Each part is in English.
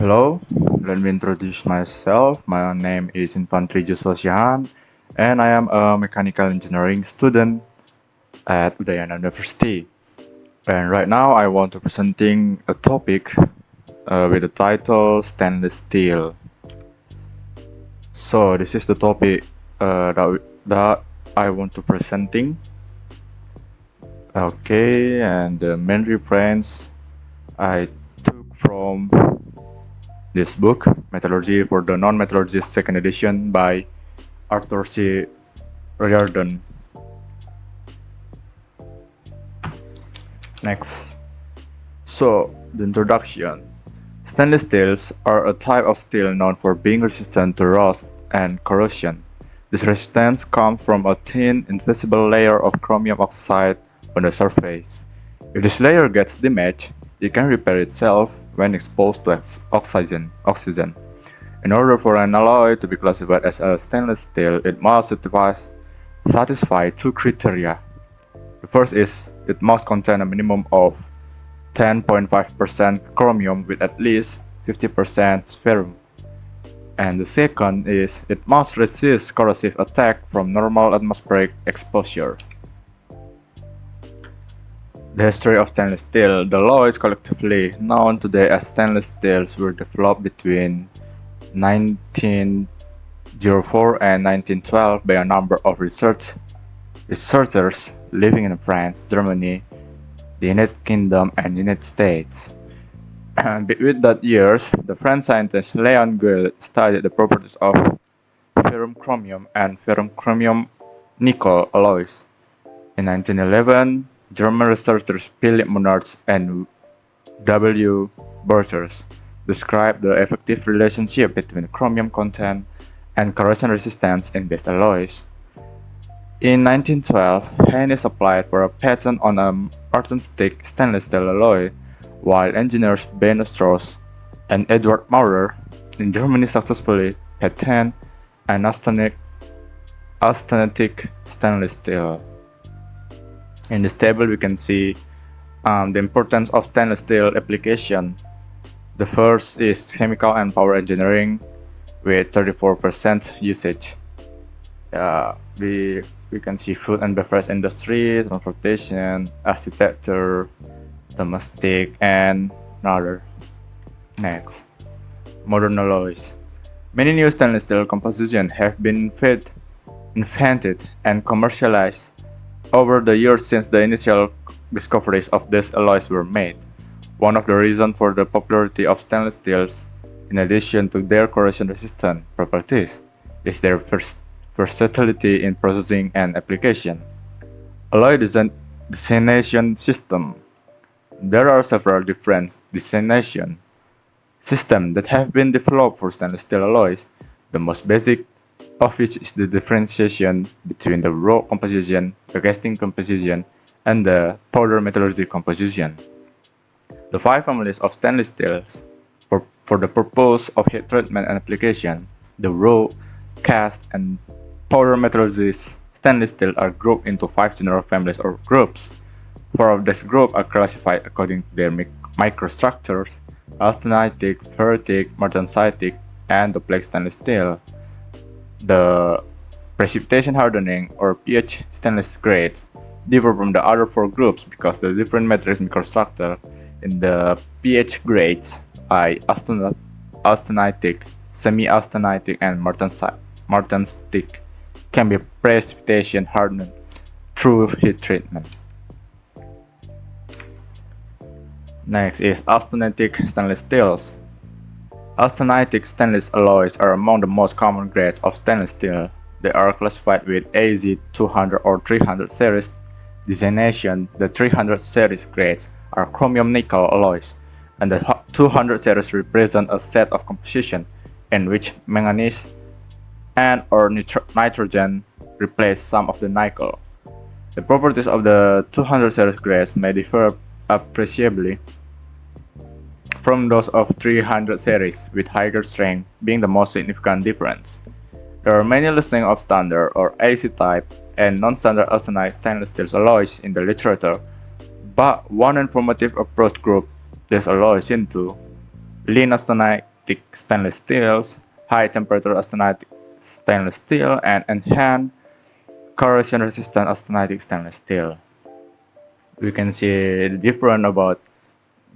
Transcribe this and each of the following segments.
Hello, let me introduce myself. My name is Infantri Siahaan, and I am a mechanical engineering student at Udayana University. And right now, I want to presenting a topic with the title stainless steel. So this is the topic that I want to presenting. Okay, and the main reference I took from this book, Metallurgy for the Non-Metallurgist, second edition by Arthur C. Riordan. Next. So, the introduction. Stainless steels are a type of steel known for being resistant to rust and corrosion. This resistance comes from a thin, invisible layer of chromium oxide on the surface. If this layer gets damaged, it can repair itself when exposed to oxygen. In order for an alloy to be classified as a stainless steel, it must satisfy two criteria. The first is it must contain a minimum of 10.5% chromium with at least 50% ferrum. And the second is it must resist corrosive attack from normal atmospheric exposure. The history of stainless steel. The alloys collectively known today as stainless steels were developed between 1904 and 1912 by a number of researchers living in France, Germany, the United Kingdom, and United States. And between that years, the French scientist Leon Guil studied the properties of ferrum chromium and ferrum chromium nickel alloys. In 1911, German researchers Philipp Monarch and W. Berthers described the effective relationship between chromium content and corrosion resistance in these alloys. In 1912, Haynes applied for a patent on an arthentic stainless steel alloy, while engineers Ben Strauss and Edward Maurer in Germany successfully patented an austenitic stainless steel. In this table, we can see the importance of stainless steel application. The first is chemical and power engineering with 34% usage. We can see food and beverage industry, transportation, architecture, domestic, and another. Next, modern alloys. Many new stainless steel compositions have been invented and commercialized over the years since the initial discoveries of these alloys were made. One of the reasons for the popularity of stainless steels, in addition to their corrosion-resistant properties, is their versatility in processing and application. Alloy designation system. There are several different designation systems that have been developed for stainless steel alloys. The most basic of which is the differentiation between the raw composition, the casting composition, and the powder metallurgy composition. The five families of stainless steels for the purpose of heat treatment and application, the raw, cast, and powder metallurgy stainless steel are grouped into five general families or groups. Four of these groups are classified according to their microstructures: austenitic, ferritic, martensitic, and duplex stainless steel. The precipitation hardening or pH stainless grades differ from the other four groups because the different matrix microstructure in the pH grades by austenitic, semi-austenitic, and martensitic can be precipitation hardened through heat treatment. Next is austenitic stainless steels. Austenitic stainless alloys are among the most common grades of stainless steel. They are classified with AZ200 or 300 series designation. The 300 series grades are chromium nickel alloys, and the 200 series represent a set of composition in which manganese and or nitrogen replace some of the nickel. The properties of the 200 series grades may differ appreciably from those of 300 series, with higher strength being the most significant difference. There are many listings of standard or AC type and non-standard austenite stainless steel alloys in the literature, but one informative approach groups these alloys into lean austenite, austenitic stainless steels, high temperature austenitic stainless steel, and enhanced corrosion resistant austenitic stainless steel. We can see the difference about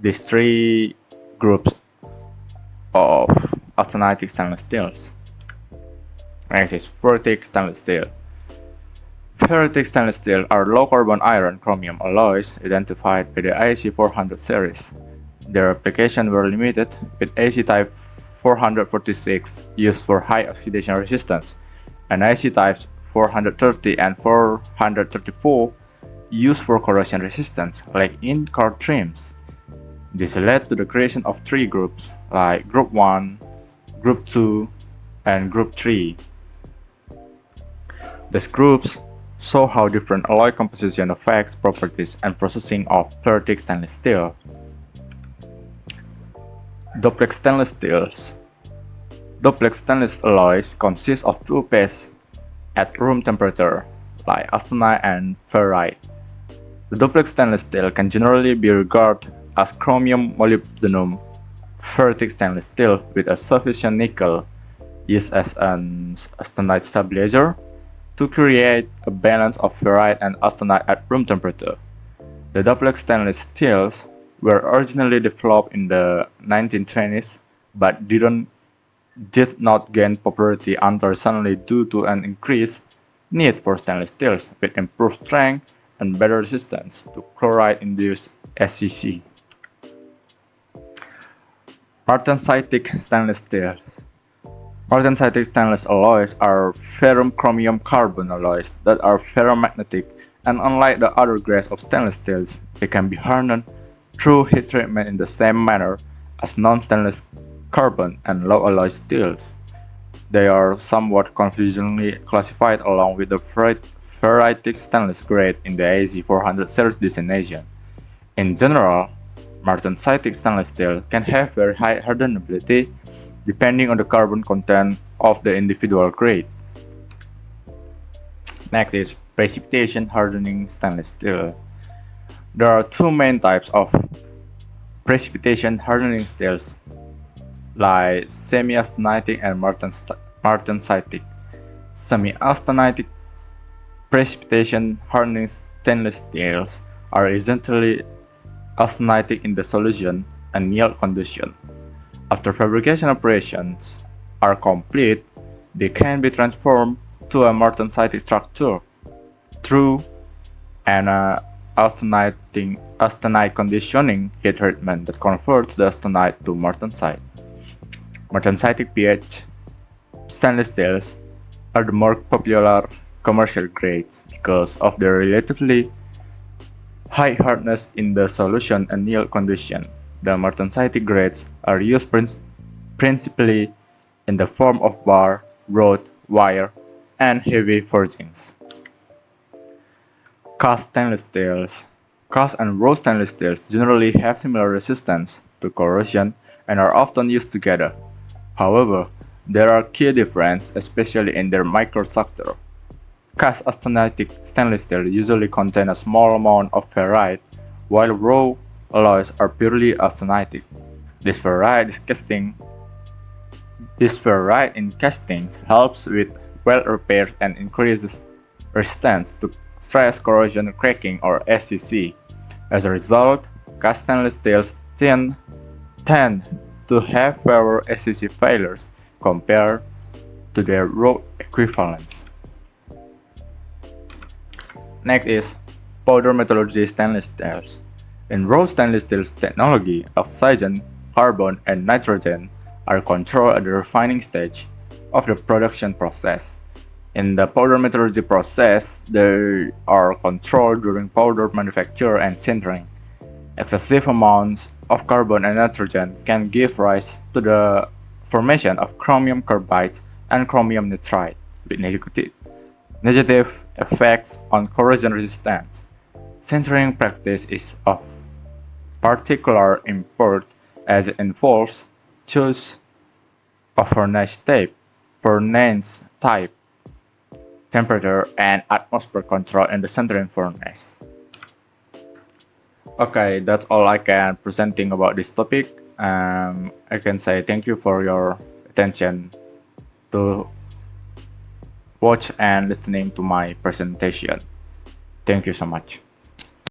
these three groups of austenitic stainless steels. Next is ferritic stainless steel. Ferritic stainless steel are low carbon iron chromium alloys identified by the IC 400 series. Their applications were limited, with AC type 446 used for high oxidation resistance, and IC types 430 and 434 used for corrosion resistance, like in car trims. This led to the creation of three groups, like Group 1, Group 2, and Group 3. These groups show how different alloy composition affects properties and processing of ferritic stainless steel. Duplex stainless steels. Duplex stainless alloys consist of two pastes at room temperature, like austenite and ferrite. The duplex stainless steel can generally be regarded as chromium molybdenum ferritic stainless steel with a sufficient nickel used as an austenite stabilizer to create a balance of ferrite and austenite at room temperature. The duplex stainless steels were originally developed in the 1920s but did not gain popularity until recently due to an increased need for stainless steels with improved strength and better resistance to chloride-induced SCC. Martensitic stainless steels. Martensitic stainless alloys are ferrum chromium carbon alloys that are ferromagnetic, and unlike the other grades of stainless steels, they can be hardened through heat treatment in the same manner as non-stainless carbon and low alloy steels. They are somewhat confusingly classified along with the ferritic stainless grade in the AZ 400 series designation. In general, martensitic stainless steel can have very high hardenability depending on the carbon content of the individual grade. Next is precipitation hardening stainless steel. There are two main types of precipitation hardening steels, like semi-austenitic and martensitic. Semi-austenitic precipitation hardening stainless steels are essentially austenitic in the solution and yield condition. After fabrication operations are complete, they can be transformed to a martensitic structure through an austenite conditioning heat treatment that converts the austenite to martensite. Martensitic pH stainless steels are the more popular commercial grades because of their relatively high hardness in the solution and yield condition. The martensitic grades are used principally in the form of bar, rod, wire, and heavy forgings. Cast stainless steels. Cast and raw stainless steels generally have similar resistance to corrosion and are often used together. However, there are key differences, especially in their microstructure. Cast austenitic stainless steel usually contain a small amount of ferrite, while raw alloys are purely austenitic. This ferrite in castings helps with weld repair and increases resistance to stress corrosion cracking or SCC. As a result, cast stainless steels tend to have fewer SCC failures compared to their raw equivalents. Next is powder metallurgy stainless steels. In raw stainless steel technology, oxygen, carbon, and nitrogen are controlled at the refining stage of the production process. In the powder metallurgy process, they are controlled during powder manufacture and sintering. Excessive amounts of carbon and nitrogen can give rise to the formation of chromium carbide and chromium nitride with negative effects on corrosion resistance. Sintering practice is of particular import as it involves choice of furnace type, temperature, and atmosphere control in the sintering furnace. Okay, that's all I can presenting about this topic. I can say thank you for your attention to watch and listening to my presentation. Thank you so much.